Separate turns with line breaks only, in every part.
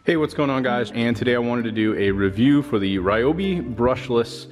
Hey, what's going on, guys? And today I wanted to do a review for the RYOBI Brushless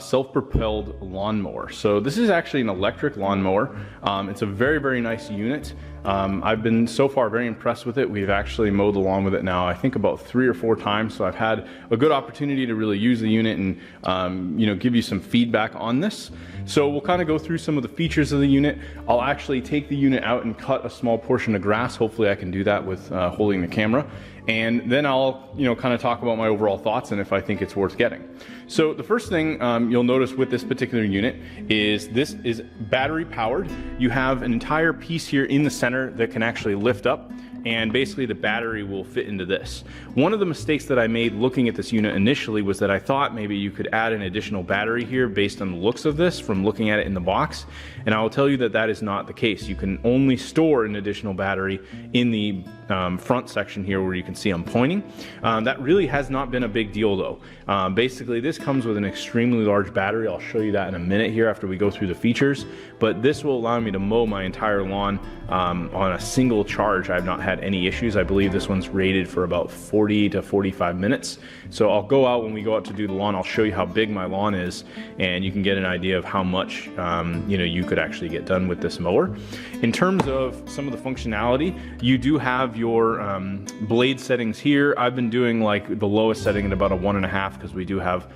self-propelled lawnmower. So this is actually an electric lawnmower. It's a very, very nice unit. I've been so far very impressed with it. We've actually mowed the lawn with it now, I think about 3 or 4 times. So I've had a good opportunity to really use the unit and give you some feedback on this. So we'll kind of go through some of the features of the unit. I'll actually take the unit out and cut a small portion of grass. Hopefully I can do that with holding the camera. And then I'll kind of talk about my overall thoughts and if I think it's worth getting. So the first thing you'll notice with this particular unit is this is battery powered. You have an entire piece here in the center that can actually lift up, and basically the battery will fit into this. One of the mistakes that I made looking at this unit initially was that I thought maybe you could add an additional battery here based on the looks of this from looking at it in the box, and I will tell you that that is not the case. You can only store an additional battery in the front section here where you can see I'm pointing. That really has not been a big deal though. Basically this comes with an extremely large battery. I'll show you that in a minute here after we go through the features, but this will allow me to mow my entire lawn on a single charge. I've not had any issues. I believe this one's rated for about 40 to 45 minutes. So I'll go out when we go out to do the lawn, I'll show you how big my lawn is and you can get an idea of how much you could actually get done with this mower. In terms of some of the functionality, you do have your blade settings here. I've been doing like the lowest setting at about a 1.5 because we do have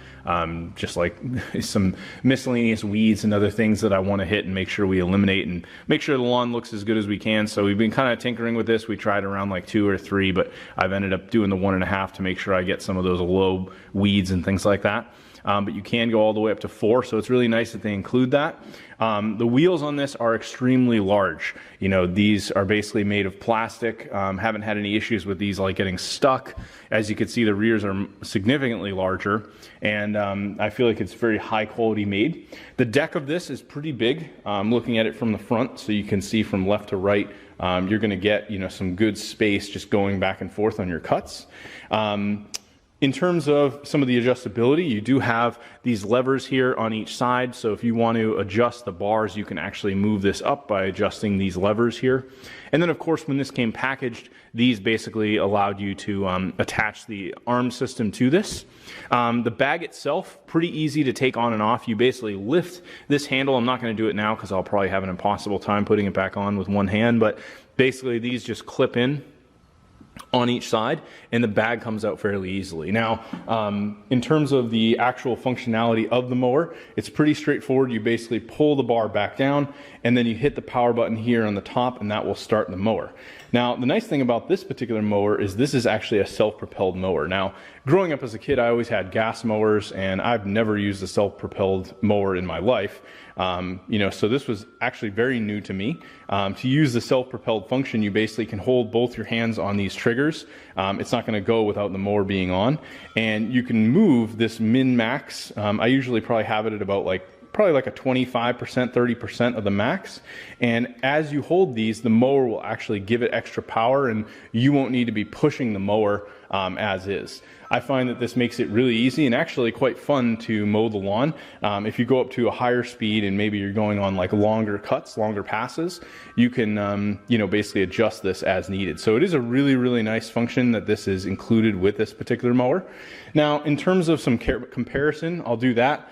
just like some miscellaneous weeds and other things that I want to hit and make sure we eliminate and make sure the lawn looks as good as we can. So we've been kind of tinkering with this. We tried around like 2 or 3, but I've ended up doing the 1.5 to make sure I get some of those low weeds and things like that. But you can go all the way up to 4, so it's really nice that they include that. The wheels on this are extremely large. These are basically made of plastic. Haven't had any issues with these like getting stuck. As you can see, the rears are significantly larger, and I feel like it's very high quality made. The deck of this is pretty big. Looking at it from the front, so you can see from left to right, you're going to get some good space just going back and forth on your cuts. In terms of some of the adjustability, you do have these levers here on each side. So if you want to adjust the bars, you can actually move this up by adjusting these levers here. And then of course, when this came packaged, these basically allowed you to attach the arm system to this. The bag itself, pretty easy to take on and off. You basically lift this handle. I'm not going to do it now because I'll probably have an impossible time putting it back on with one hand, but basically these just clip in on each side and the bag comes out fairly easily. Now, in terms of the actual functionality of the mower, it's pretty straightforward. You basically pull the bar back down and then you hit the power button here on the top and that will start the mower. Now, the nice thing about this particular mower is this is actually a self-propelled mower. Now, growing up as a kid, I always had gas mowers and I've never used a self-propelled mower in my life. So this was actually very new to me. To use the self-propelled function, you basically can hold both your hands on these triggers. It's not going to go without the mower being on, and you can move this min-max. I usually probably have it at about probably like a 25%, 30% of the max. And as you hold these, the mower will actually give it extra power and you won't need to be pushing the mower as is. I find that this makes it really easy and actually quite fun to mow the lawn. If you go up to a higher speed and maybe you're going on like longer cuts, longer passes, you can basically adjust this as needed. So it is a really, really nice function that this is included with this particular mower. Now, in terms of some comparison, I'll do that.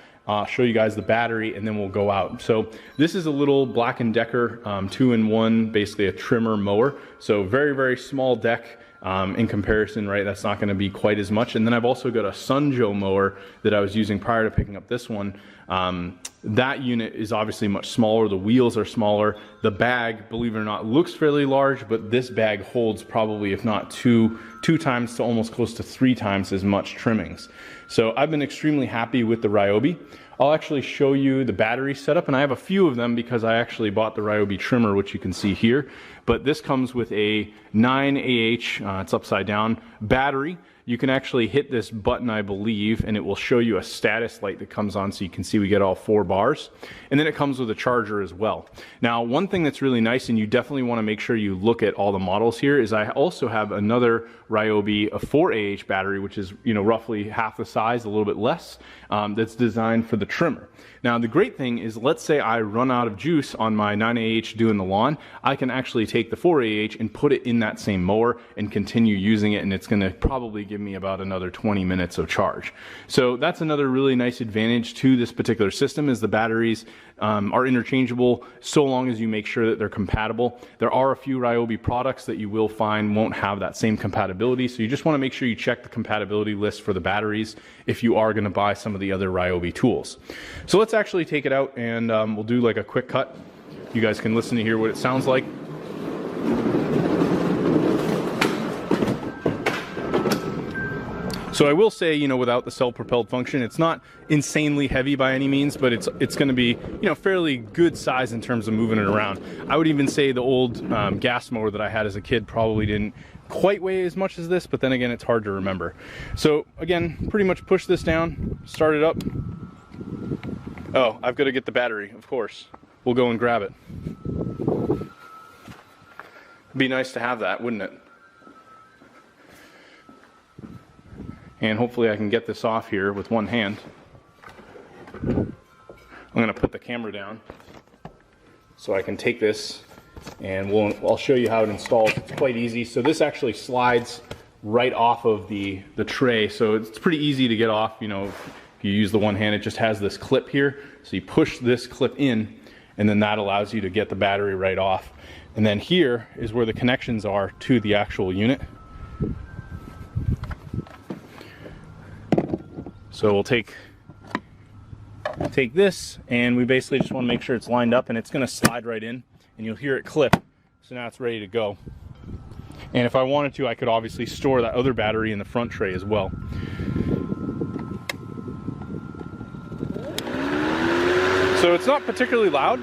Show you guys the battery and then we'll go out. So this is a little Black & Decker 2-in-1, basically a trimmer mower. So very, very small deck. In comparison, right, that's not going to be quite as much. And then I've also got a Sunjo mower that I was using prior to picking up this one. That unit is obviously much smaller. The wheels are smaller. The bag, believe it or not, looks fairly large, but this bag holds probably, if not two times to almost close to 3 times as much trimmings. So I've been extremely happy with the RYOBI. I'll actually show you the battery setup, and I have a few of them because I actually bought the RYOBI trimmer, which you can see here. But this comes with a 9Ah, it's upside down, battery. you can actually hit this button, I believe, and it will show you a status light that comes on, so you can see we get all 4 bars. And then it comes with a charger as well. Now, one thing that's really nice, and you definitely want to make sure you look at all the models here, is I also have another RYOBI, a 4Ah battery, which is, you know, roughly half the size, a little bit less, that's designed for the trimmer. Now, the great thing is, let's say I run out of juice on my 9Ah doing the lawn, I can actually take the 4Ah and put it in that same mower and continue using it, and it's going to probably give me about another 20 minutes of charge. So that's another really nice advantage to this particular system, is the batteries are interchangeable so long as you make sure that they're compatible. There are a few RYOBI products that you will find won't have that same compatibility, so you just want to make sure you check the compatibility list for the batteries if you are going to buy some of the other RYOBI tools. So let's actually take it out, and we'll do like a quick cut. You guys can listen to hear what it sounds like. So I will say, you know, without the self-propelled function, it's not insanely heavy by any means, but it's going to be, you know, fairly good size in terms of moving it around. I would even say the old gas mower that I had as a kid probably didn't quite weigh as much as this, but then again, it's hard to remember. So again, pretty much push this down, start it up. Oh, I've got to get the battery, of course. We'll go and grab it. It'd be nice to have that, wouldn't it? And hopefully I can get this off here with one hand. I'm going to put the camera down so I can take this, and I'll show you how it installs. It's quite easy. So this actually slides right off of the tray, so it's pretty easy to get off. You know, if you use the one hand, it just has this clip here. So you push this clip in, and then that allows you to get the battery right off. And then here is where the connections are to the actual unit. So we'll take this, and we basically just want to make sure it's lined up, and it's going to slide right in, and you'll hear it clip. So now it's ready to go. And if I wanted to, I could obviously store that other battery in the front tray as well. So it's not particularly loud.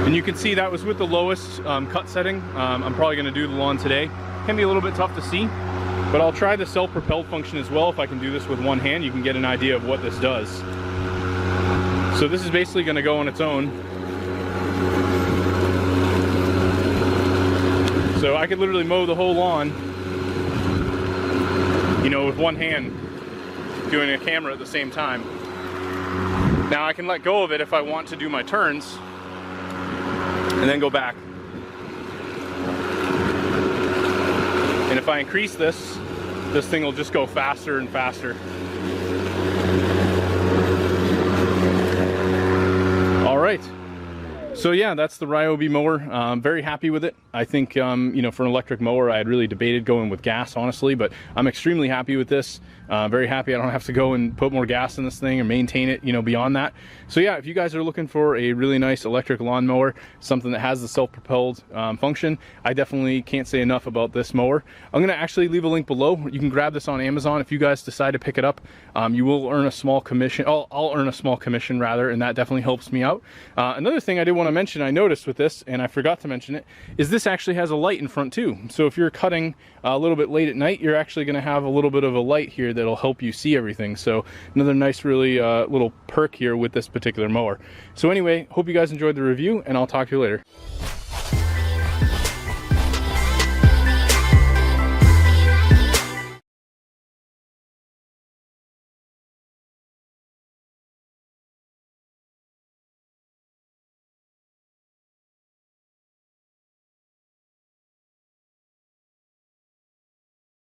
And you can see that was with the lowest cut setting. I'm probably going to do the lawn today. Can be a little bit tough to see, but I'll try the self-propelled function as well. If I can do this with one hand, you can get an idea of what this does. So this is basically going to go on its own. So I could literally mow the whole lawn, you know, with one hand, doing a camera at the same time. Now I can let go of it if I want to do my turns, and then go back. And if I increase this thing will just go faster and faster. All right. So yeah, that's the RYOBI mower. I'm very happy with it. I think, you know, for an electric mower, I had really debated going with gas, honestly, but I'm extremely happy with this. Very happy I don't have to go and put more gas in this thing or maintain it, you know, beyond that. So yeah, if you guys are looking for a really nice electric lawnmower, something that has the self-propelled function, I definitely can't say enough about this mower. I'm gonna actually leave a link below. You can grab this on Amazon. If you guys decide to pick it up, you will earn a small commission. I'll earn a small commission rather, and that definitely helps me out. Another thing I did want to mention, I noticed with this, and I forgot to mention it, is this actually has a light in front too. So if you're cutting a little bit late at night, you're actually going to have a little bit of a light here that'll help you see everything. So another nice, really little perk here with this particular mower. So anyway, hope you guys enjoyed the review, and I'll talk to you later.